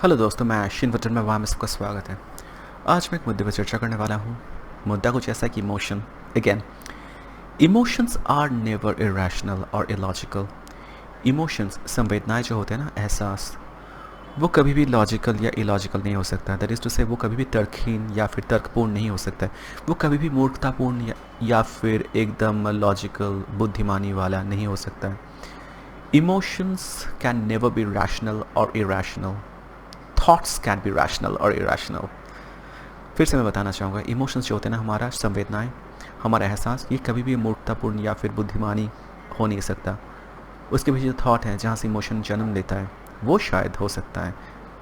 Hello दोस्तों, मैं आशिन बटन में वहाँ में सबका स्वागत है। आज मैं एक मुद्दे पर चर्चा करने वाला हूँ। मुद्दा कुछ ऐसा है कि इमोशंस आर नेवर इरेशनल और इलॉजिकल। इमोशंस, संवेदनाएं जो होते हैं ना, एहसास, वो कभी भी लॉजिकल या इलॉजिकल नहीं हो सकता। दैट इज़ टू से वो कभी भी तर्कहीन या फिर तर्कपूर्ण नहीं हो सकता है। वो कभी भी मूर्खतापूर्ण या फिर एकदम लॉजिकल बुद्धिमानी वाला नहीं हो सकता है। Emotions can never be rational और irrational. Thoughts can be rational और इरेशनल। फिर से मैं बताना चाहूँगा, इमोशंस जो होते हैं ना, हमारा संवेदनाएं, हमारा एहसास, ये कभी भी मूर्खतापूर्ण या फिर बुद्धिमानी हो नहीं सकता। उसके पीछे जो थॉट है, जहाँ से इमोशन जन्म लेता है, वो शायद हो सकता है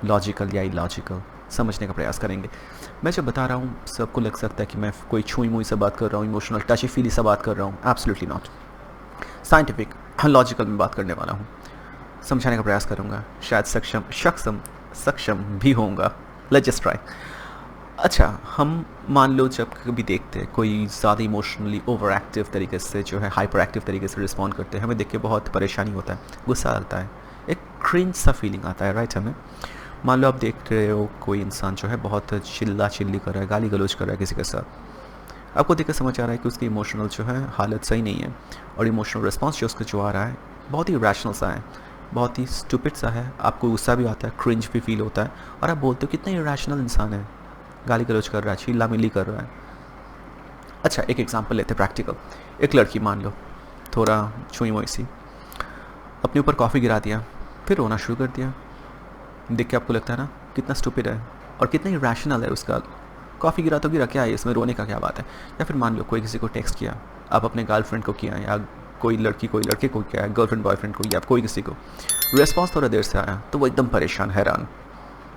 लॉजिकल या इलॉजिकल। समझने का प्रयास करेंगे। मैं जब बता रहा हूँ, सबको लग सकता है कि मैं कोई छुई मुई सा बात कर रहा हूँ, इमोशनल टची फीली सा बात कर रहा हूँ। Absolutely not. साइंटिफिक लॉजिकल में बात करने वाला हूँ। समझाने का प्रयास करूँगा, शायद सक्षम भी होऊंगा। Let's just try. अच्छा, हम मान लो जब कभी देखते हैं कोई ज़्यादा इमोशनली ओवर एक्टिव तरीके से, जो है हाइपर एक्टिव तरीके से रिस्पॉन्ड करते हैं, हमें देख के बहुत परेशानी होता है, गुस्सा आता है, एक क्रिंज सा फीलिंग आता है, राइट। हमें मान लो आप देख रहे हो कोई इंसान जो है बहुत चिल्ला चिल्ली कर रहा है, गाली गलौज कर रहा है किसी के साथ। आपको देख कर समझ आ रहा है कि उसकी इमोशनल जो है हालत सही नहीं है, और इमोशनल रिस्पॉन्स जो उसका जो आ रहा है बहुत ही रैशनल सा है, बहुत ही स्टूपिड सा है। आपको गुस्सा भी आता है, क्रिंज भी फील होता है, और आप बोलते हो कितना इरेशनल इंसान है, गाली गलौज कर रहा है, चिल्ला मिली कर रहा है। अच्छा, एक एग्जांपल लेते हैं प्रैक्टिकल। एक लड़की मान लो थोड़ा छुई मुई सी अपने ऊपर कॉफ़ी गिरा दिया, फिर रोना शुरू कर दिया। देख के आपको लगता है ना कितना स्टूपिड है और कितना इरेशनल है उसका। कॉफ़ी गिरा तो गिरा, क्या है इसमें, रोने का क्या बात है। या फिर मान लो कोई किसी को टेक्स्ट किया, आप अपने गर्लफ्रेंड को किया, या कोई लड़की कोई लड़के को किया है, गर्लफ्रेंड बॉयफ्रेंड को, या कोई किसी को, रिस्पॉन्स थोड़ा देर से आया तो वो एकदम परेशान, हैरान।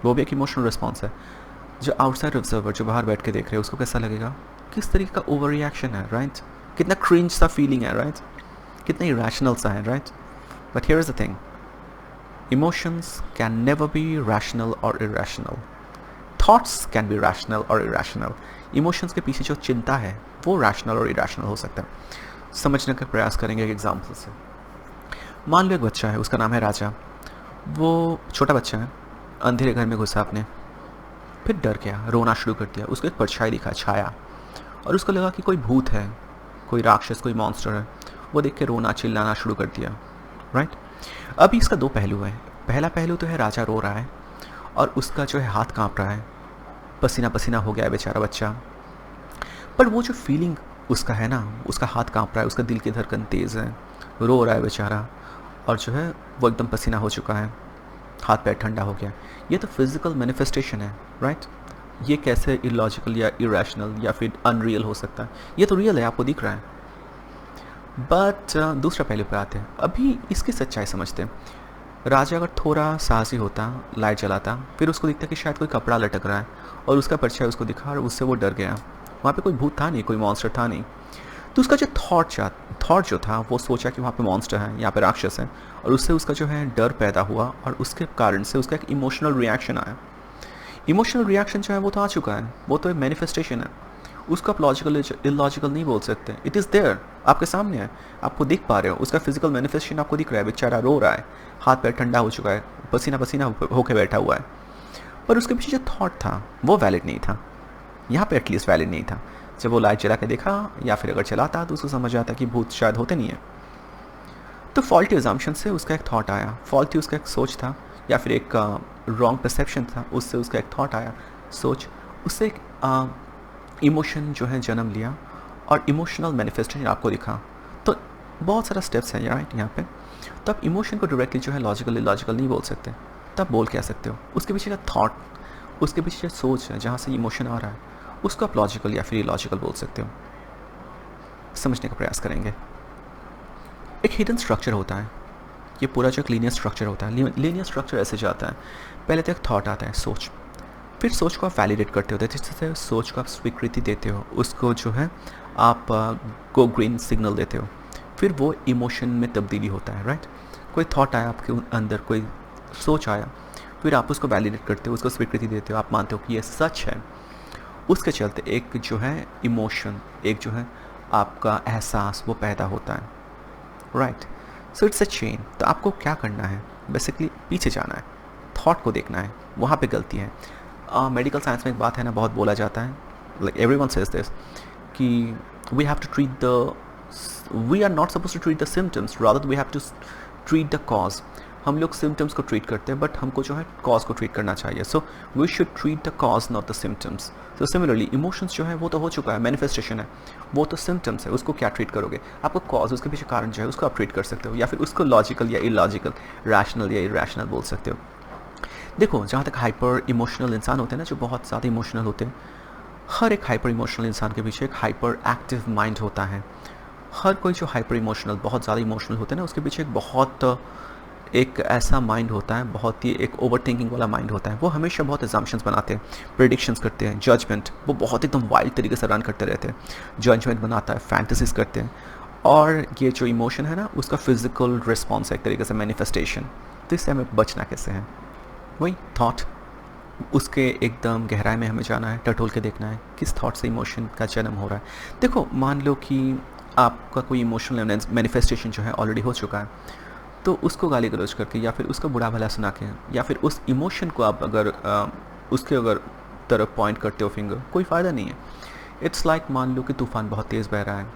वो भी एक इमोशनल रिस्पॉन्स है। जो आउटसाइड ऑब्जर्वर, जो बाहर बैठ के देख रहे हैं, उसको कैसा लगेगा, किस तरीके का ओवर रिएक्शन है, राइट। कितना क्रिंज सा फीलिंग है, राइट। कितना इरेशनल सा है, right. But here is the thing, emotions can never be rational और irrational. Thoughts can be rational और इरेशनल। इमोशंस के पीछे जो चिंता है वो रैशनल और इरेशनल हो सकता है। समझने का प्रयास करेंगे एक एग्जाम्पल से। मान लो एक बच्चा है, उसका नाम है राजा। वो छोटा बच्चा है, अंधेरे घर में घुसा अपने, फिर डर गया, रोना शुरू कर दिया। उसको एक परछाई दिखा, छाया, और उसको लगा कि कोई भूत है, कोई राक्षस, कोई मॉन्स्टर है। वो देख के रोना चिल्लाना शुरू कर दिया, राइट। अभी इसका दो पहलू है। पहला पहलू तो है राजा रो रहा है और उसका जो है हाथ कांप रहा है, पसीना पसीना हो गया है बेचारा बच्चा। पर वो जो फीलिंग उसका है ना, उसका हाथ कांप रहा है, उसका दिल की धड़कन तेज़ है, रो रहा है बेचारा, और जो है वो एकदम पसीना हो चुका है, हाथ पैर ठंडा हो गया। ये तो फिजिकल मैनिफेस्टेशन है, राइट। ये कैसे इलॉजिकल या इरेशनल या फिर अनरियल हो सकता है, ये तो रियल है, आपको दिख रहा है। बट दूसरा पहलू पे आते हैं। अभी इसकी सच्चाई समझते हैं। राजा अगर थोड़ा साहसी होता, लाइट जलाता, फिर उसको दिखता कि शायद कोई कपड़ा लटक रहा है, और उसका परछाई उसको दिखा और उससे वो डर गया। वहाँ पे कोई भूत था नहीं, कोई मॉन्स्टर था नहीं। तो उसका जो थॉट जो था, वो सोचा कि वहाँ पे मॉन्स्टर है, यहाँ पे राक्षस है, और उससे उसका जो है डर पैदा हुआ, और उसके कारण से उसका एक इमोशनल रिएक्शन आया। इमोशनल रिएक्शन जो है वो तो आ चुका है, वो तो एक मैनिफेस्टेशन है। उसको आप लॉजिकल इलॉजिकल नहीं बोल सकते। इट इज़ देयर, आपके सामने है, आपको देख पा रहे हो। उसका फिजिकल मैनिफेस्टेशन आपको दिख रहा है, बेचारा रो रहा है, हाथ पैर ठंडा हो चुका है, पसीना पसीना होके बैठा हुआ है। पर उसके पीछे जो थॉट था वो वैलिड नहीं था, यहाँ पे एटलीस्ट वैलिड नहीं था। जब वो लाइट जला के देखा, या फिर अगर चलाता, तो उसको समझ आता कि भूत शायद होते नहीं है। तो फॉल्टी एग्जाम्पशन से उसका एक थॉट आया, फॉल्टी उसका एक सोच था, या फिर एक रॉन्ग परसेप्शन था, उससे उसका एक थॉट आया, सोच, उससे एक इमोशन जो है जन्म लिया, और इमोशनल मैनिफेस्टेशन आपको दिखा। तो बहुत सारा स्टेप्स हैं राइट यहाँ पे। तो आप इमोशन को डायरेक्टली जो है लॉजिकल इलॉजिकल नहीं बोल सकते, तब बोल कह सकते हो उसके पीछे का थॉट, उसके पीछे जो सोच है, जहाँ से इमोशन आ रहा है, उसको आप लॉजिकल या फिर इलॉजिकल बोल सकते हो। समझने का प्रयास करेंगे। एक हिडन स्ट्रक्चर होता है, ये पूरा जो एक लीनियर स्ट्रक्चर होता है। लीनियर स्ट्रक्चर ऐसे जाता है, पहले तो एक थॉट आता है, सोच, फिर सोच को आप वैलिडेट करते हो, जिससे सोच को आप स्वीकृति देते हो, उसको जो है आप गो ग्रीन सिग्नल देते हो, फिर वो इमोशन में तब्दीली होता है, राइट। कोई थॉट आया आपके अंदर, कोई सोच आया, फिर आप उसको वैलिडेट करते हो, उसको स्वीकृति देते हो, आप मानते हो कि ये सच है। उसके चलते एक जो है इमोशन, एक जो है आपका एहसास वो पैदा होता है, right. So it's a chain. तो आपको क्या करना है, बेसिकली पीछे जाना है, थॉट को देखना है, वहाँ पे गलती है। मेडिकल साइंस में एक बात है ना, बहुत बोला जाता है, लाइक एवरीवन सेज दिस, कि we have to treat the, we are not suppose to treat the symptoms, rather we have to treat the cause. हम लोग सिम्टम्स को ट्रीट करते हैं, बट हमको जो है कॉज को ट्रीट करना चाहिए। So we should treat the cause, not the symptoms. So similarly emotions जो है वो तो हो चुका है, मैनिफेस्टेशन है, वो तो सिम्टम्स है, उसको क्या ट्रीट करोगे? आपको कॉज, उसके पीछे कारण जो है उसको आप ट्रीट कर सकते हो, या फिर उसको लॉजिकल या इलॉजिकल, रैशनल या इरैशनल बोल सकते हो। देखो, जहाँ तक हाइपर इमोशनल इंसान होते हैं ना, जो बहुत ज़्यादा इमोशनल होते हैं, हर एक हाइपर इमोशनल इंसान के पीछे एक हाइपर एक्टिव माइंड होता है। हर कोई जो हाइपर इमोशनल, बहुत ज़्यादा इमोशनल होते हैं ना, उसके पीछे एक ऐसा माइंड होता है, बहुत ही एक ओवर थिंकिंग वाला माइंड होता है। वो हमेशा बहुत एजम्पशंस बनाते हैं, प्रेडिक्शंस करते हैं, जजमेंट, वो बहुत एकदम वाइल्ड तरीके से रन करते रहते हैं, जजमेंट बनाता है, फैंटेसीज करते हैं। और ये जो इमोशन है ना, उसका फिजिकल रिस्पॉन्स है एक तरीके से, मैनिफेस्टेशन। तो इससे हमें बचना कैसे है? वही थॉट, उसके एकदम गहराई में हमें जाना है, टटोल के देखना है किस थॉट से इमोशन का जन्म हो रहा है। देखो, मान लो कि आपका कोई इमोशनल मैनिफेस्टेशन जो है ऑलरेडी हो चुका है, तो उसको गाली गलौज करके, या फिर उसका बुरा भला सुना के, या फिर उस इमोशन को आप अगर उसके अगर तरफ पॉइंट करते हो फिंगर, कोई फ़ायदा नहीं है। इट्स लाइक मान लो कि तूफ़ान बहुत तेज़ बह रहा है,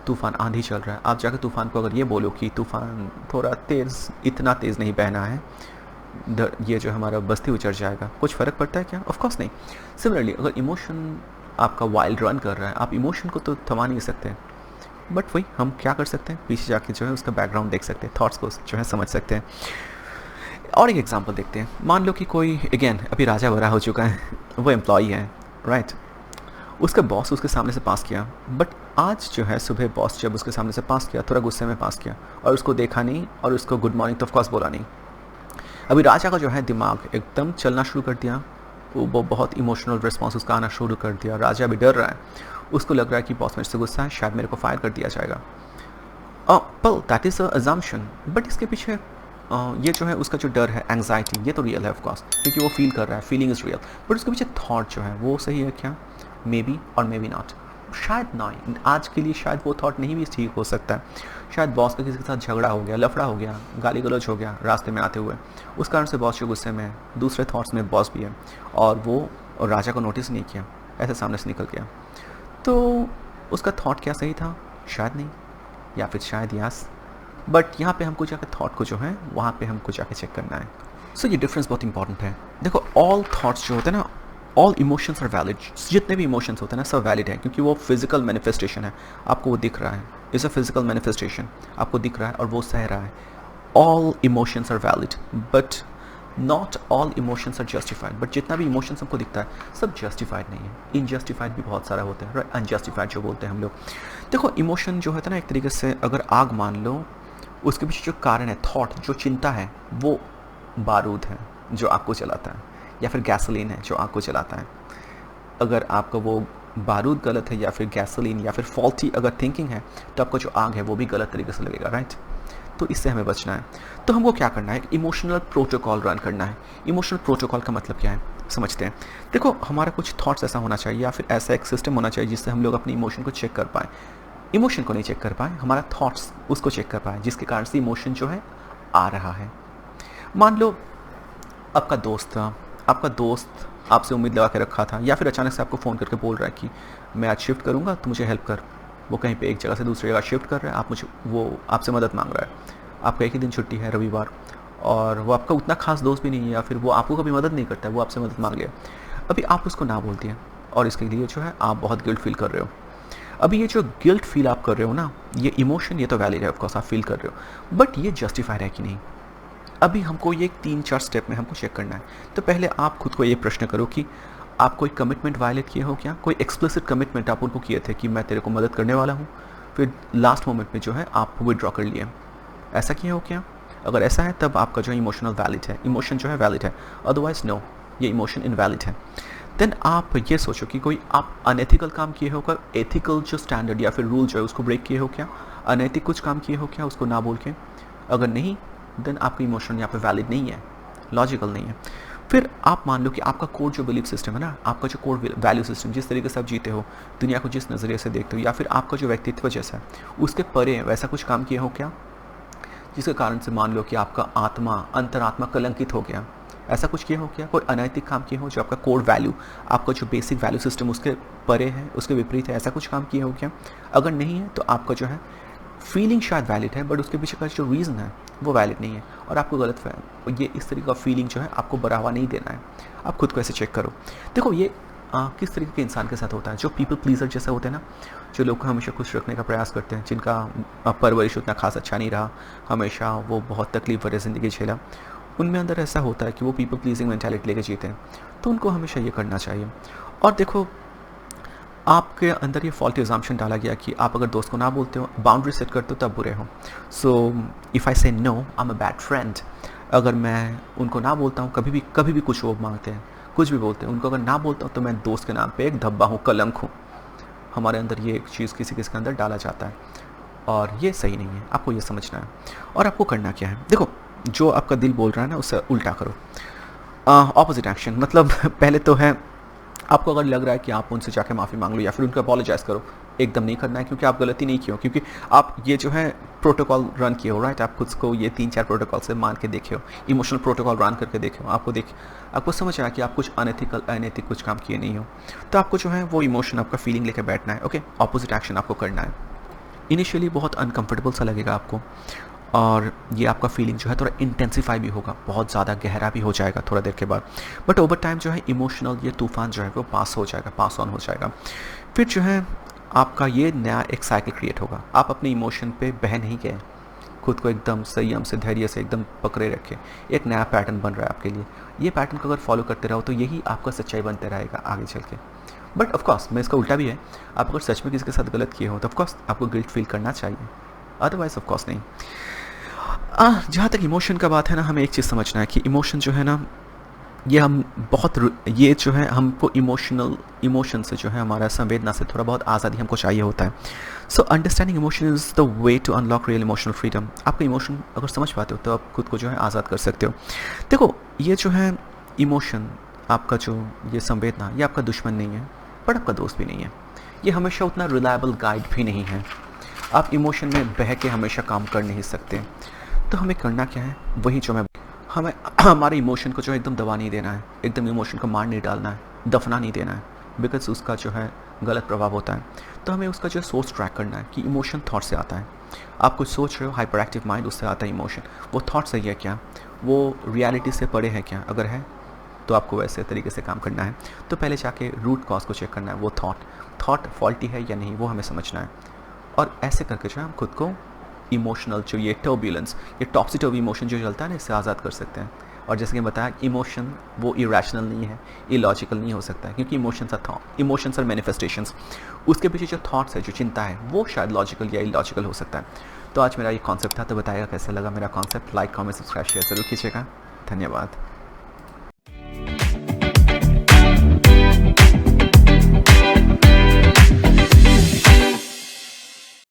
तूफ़ान आंधी चल रहा है, आप जाकर तूफ़ान को अगर ये बोलो कि तूफ़ान थोड़ा तेज़, इतना तेज़ नहीं बहना है, ये जो हमारा बस्ती उचड़ जाएगा, कुछ फ़र्क पड़ता है क्या? ऑफ कोर्स नहीं। सिमिलरली अगर इमोशन आपका वाइल्ड रन कर रहा है, आप इमोशन को तो थमा नहीं सकते, बट वही हम क्या कर सकते हैं, पीछे जाके जो है उसका बैकग्राउंड देख सकते हैं, थॉट्स को जो है समझ सकते हैं। और एक एग्जांपल देखते हैं। मान लो कि कोई, अगेन अभी राजा बड़ा हो चुका है, वो एम्प्लॉई है, राइट, उसका बॉस उसके सामने से पास किया, बट आज जो है सुबह बॉस जब उसके सामने से पास किया, थोड़ा गुस्से में पास किया, और उसको देखा नहीं, और उसको गुड मॉर्निंग तो ऑफकोर्स बोला नहीं। अभी राजा का जो है दिमाग एकदम चलना शुरू कर दिया, वो बहुत इमोशनल रिस्पॉन्स उसका आना शुरू कर दिया। राजा भी डर रहा है, उसको लग रहा है कि बॉस मेरे से गुस्सा है, शायद मेरे को फायर कर दिया जाएगा। पल that is a assumption, but इसके पीछे ये जो है उसका जो डर है, एंग्जाइटी, ये तो रियल है ऑफ कोर्स, क्योंकि वो फील कर रहा है, फीलिंग इज़ रियल, बट उसके पीछे थॉट जो है वो सही है क्या? मे बी और मे बी नॉट। शायद ना, आज के लिए शायद वो थॉट नहीं भी ठीक हो सकता है। शायद बॉस का किसी के साथ झगड़ा हो गया, लफड़ा हो गया, गाली गलौज हो गया रास्ते में आते हुए, उस कारण से बॉस जो गुस्से में है, दूसरे थॉट्स में बॉस भी है, और वो और राजा को नोटिस नहीं किया, ऐसे सामने से निकल गया। तो उसका थॉट क्या सही था? शायद नहीं, या फिर शायद यस, बट यहाँ पे हमको जाकर थॉट को जो है वहाँ पे हमको जाके चेक करना है। सो ये डिफरेंस बहुत इंपॉर्टेंट है। देखो, ऑल थॉट्स जो होते हैं ना, ऑल इमोशंस आर वैलिड, जितने भी इमोशंस होते हैं ना, सब वैलिड है, क्योंकि वो फिजिकल मैनिफेस्टेशन है, आपको वो दिख रहा है, इट्स अ फिजिकल मैनिफेस्टेशन, आपको दिख रहा है और वो सह रहा है। All emotions are valid, but not all emotions are justified. But जितना भी इमोशंस हमको दिखता है, सब जस्टिफाइड नहीं है, इनजस्टिफाइड भी बहुत सारा होता है, अनजस्टिफाइड जो बोलते हैं हम लोग। देखो, इमोशन जो होता है ना, एक तरीके से अगर आग मान लो, उसके पीछे जो कारण है, थॉट, जो चिंता है, वो बारूद है जो आग को जलाता है, या फिर गैसोलीन है जो आग को जलाता है। अगर आपका वो बारूद गलत है, या फिर गैसोलीन, या फिर फॉल्टी अगर थिंकिंग है, तो आपका जो आग है वो भी गलत तरीके से लगेगा, राइट? तो इससे हमें बचना है। तो हमको क्या करना है? इमोशनल प्रोटोकॉल रन करना है। इमोशनल प्रोटोकॉल का मतलब क्या है, समझते हैं। देखो, हमारा कुछ थॉट्स ऐसा होना चाहिए, या फिर ऐसा एक सिस्टम होना चाहिए जिससे हम लोग अपने इमोशन को चेक कर पाएँ। इमोशन को नहीं चेक कर पाए, हमारा थॉट्स उसको चेक कर पाए, जिसके कारण से इमोशन जो है आ रहा है। मान लो आपका दोस्त था, आपका दोस्त आपसे उम्मीद लगा के रखा था, या फिर अचानक से आपको फ़ोन करके बोल रहा है कि मैं आज शिफ्ट करूँगा, तो मुझे हेल्प कर। वो कहीं पे एक जगह से दूसरी जगह शिफ्ट कर रहा है, वो आपसे मदद मांग रहा है। आपका एक ही दिन छुट्टी है, रविवार, और वो आपका उतना खास दोस्त भी नहीं है, या फिर वो आपको कभी मदद नहीं करता है, वो आपसे मदद मांग लिया। अभी आप उसको ना बोलती हैं, और इसके लिए जो है आप बहुत गिल्ट फील कर रहे हो। अभी ये जो गिल्ट फील आप कर रहे हो ना, ये इमोशन, ये तो वैलिड है, ऑफकोर्स आप फील कर रहे हो, बट ये जस्टिफाइड है कि नहीं? अभी हमको ये 3-4 स्टेप में हमको चेक करना है। तो पहले आप खुद को ये प्रश्न करो कि आप कोई कमिटमेंट वायलेट किए हो क्या? कोई एक्सप्लिसिट कमिटमेंट आप उनको किए थे कि मैं तेरे को मदद करने वाला हूँ, फिर लास्ट मोमेंट में जो है आप विड्रॉ कर लिए, ऐसा किए हो क्या? अगर ऐसा है, तब आपका जो इमोशनल वैलिड है, इमोशन जो है वैलिड है, अदरवाइज नो, ये इमोशन इनवैलिड है। देन आप ये सोचो कि कोई आप अनएथिकल काम किए हो क्या? एथिकल जो स्टैंडर्ड या फिर रूल जो है उसको ब्रेक किए हो क्या? अनैतिक कुछ काम किए हो क्या उसको ना बोल के? अगर नहीं, देन आपका इमोशन यहाँ पे वैलिड नहीं है, लॉजिकल नहीं है। फिर आप मान लो कि आपका कोर जो बिलीफ सिस्टम है ना, आपका जो कोर वैल्यू सिस्टम, जिस तरीके से आप जीते हो, दुनिया को जिस नज़रिए से देखते हो, या फिर आपका जो व्यक्तित्व जैसा है, उसके परे वैसा कुछ काम किए हो क्या, जिसके कारण से मान लो कि आपका आत्मा, अंतरात्मा कलंकित हो गया, ऐसा कुछ किया हो क्या? कोई अनैतिक काम किया हो जो आपका कोर वैल्यू, आपका जो बेसिक वैल्यू सिस्टम उसके परे है, उसके विपरीत है, ऐसा कुछ काम किया हो क्या? अगर नहीं है तो आपका जो है फीलिंग शायद वैलिड है, बट उसके पीछे का जो रीज़न है वो वैलिड नहीं है और आपको गलत ये इस तरीके का फीलिंग जो है आपको बढ़ावा नहीं देना है। आप खुद को ऐसे चेक करो। देखो ये किस तरीके के इंसान के साथ होता है, जो पीपल प्लीजर जैसे होते हैं ना, जो लोग को हमेशा खुश रखने का प्रयास करते हैं, जिनका परवरिश उतना खास अच्छा नहीं रहा, हमेशा वो बहुत तकलीफ भरी ज़िंदगी झेला, उनमें अंदर ऐसा होता है कि वो पीपल प्लीजिंग मेंटालिटी लेके जीते हैं। तो उनको हमेशा ये करना चाहिए। और देखो आपके अंदर ये फॉल्टी एग्जाम्पशन डाला गया कि आप अगर दोस्त को ना बोलते हो, बाउंड्री सेट करते हो, तब बुरे हो। सो if I say no I am a bad friend, अगर मैं उनको ना बोलता हूँ, कभी भी कुछ वो मांगते हैं, कुछ भी बोलते हैं, उनको अगर ना बोलता हूँ तो मैं दोस्त के नाम पे एक धब्बा हूँ, कलंक हूँ। हमारे अंदर ये एक चीज़ किसी किसी के अंदर डाला जाता है और ये सही नहीं है, आपको ये समझना है। और आपको करना क्या है, देखो जो आपका दिल बोल रहा है ना उससे उल्टा करो, ऑपोजिट एक्शन। मतलब पहले तो है, आपको अगर लग रहा है कि आप उनसे जाके माफ़ी मांग लो या फिर उनको अपोलोजाइज़ करो, एकदम नहीं करना है, क्योंकि आप गलती नहीं की हो, क्योंकि आप ये जो है प्रोटोकॉल रन किए हो, राइट। आप खुद को ये 3-4 प्रोटोकॉल से मान के देखे हो, इमोशनल प्रोटोकॉल रन करके देखे हो, आपको समझ आया कि आप कुछ अनैतिक कुछ काम किए नहीं हो। तो आपको जो है वो इमोशन, आपका फीलिंग लेके बैठना है, ओके। ऑपोजिट एक्शन आपको करना है। इनिशियली बहुत अनकंफर्टेबल सा लगेगा आपको और ये आपका फीलिंग जो है थोड़ा इंटेंसिफाई भी होगा, बहुत ज़्यादा गहरा भी हो जाएगा थोड़ा देर के बाद, बट ओवर टाइम जो है इमोशनल ये तूफान जो है वो पास ऑन हो जाएगा। फिर जो है आपका ये नया एक साइकिल क्रिएट होगा। आप अपने इमोशन पे बह नहीं गए, खुद को एकदम संयम से, धैर्य से एकदम पकड़े रखें। एक नया पैटर्न बन रहा है आपके लिए, ये पैटर्न को अगर फॉलो करते रहो तो यही आपका सच्चाई बनते रहेगा आगे चल के। बट ऑफकोर्स मैं इसका उल्टा भी है, आप अगर सच में किसी के साथ गलत किए हो तो ऑफकोर्स आपको गिल्ट फील करना चाहिए, अदरवाइज ऑफकोर्स नहीं। जहाँ तक इमोशन का बात है ना, हमें एक चीज़ समझना है कि इमोशन जो है ना, ये जो है हमको इमोशन से जो है हमारा संवेदना से थोड़ा बहुत आज़ादी हमको चाहिए होता है। So understanding emotion is the way to unlock real emotional freedom. आपका इमोशन अगर समझ पाते हो तो आप खुद को जो है आज़ाद कर सकते हो। देखो ये जो है इमोशन, आपका जो ये संवेदना, ये आपका दुश्मन नहीं है, पर आपका दोस्त भी नहीं है। ये हमेशा उतना रिलायबल गाइड भी नहीं है। आप इमोशन में बह के हमेशा काम कर नहीं सकते। तो हमें करना क्या है, वही जो मैं हमें हमारे इमोशन को जो है एकदम दबा नहीं देना है, एकदम इमोशन को मार नहीं डालना है, दफना नहीं देना है, बिकॉज उसका जो है गलत प्रभाव होता है। तो हमें उसका जो सोर्स ट्रैक करना है कि इमोशन थॉट से आता है। आप कुछ सोच रहे हो, हाइपर एक्टिव माइंड, उससे आता है इमोशन। वो थॉट सही है क्या, वो रियलिटी से परे है क्या? अगर है तो आपको वैसे तरीके से काम करना है। तो पहले जाके रूट कॉज को चेक करना है, वो थॉट फॉल्टी है या नहीं, वो हमें समझना है। और ऐसे करके जो है हम खुद को इमोशनल जो ये टर्बुलेंस, ये टॉप्सी टर्बी इमोशन जो चलता है ना, इससे आज़ाद कर सकते हैं। और जैसे कि बताया, इमोशन वो इरेशनल नहीं है, इलॉजिकल नहीं हो सकता है, क्योंकि इमोशंस और मैनिफेस्टेशंस, उसके पीछे जो थॉट्स है, जो चिंता है, वो शायद लॉजिकल या इलॉजिकल हो सकता है। तो आज मेरा ये कॉन्सेप्ट था, तो बताइएगा कैसा लगा मेरा concept. Like, comment, subscribe, share ज़रूर कीजिएगा। धन्यवाद।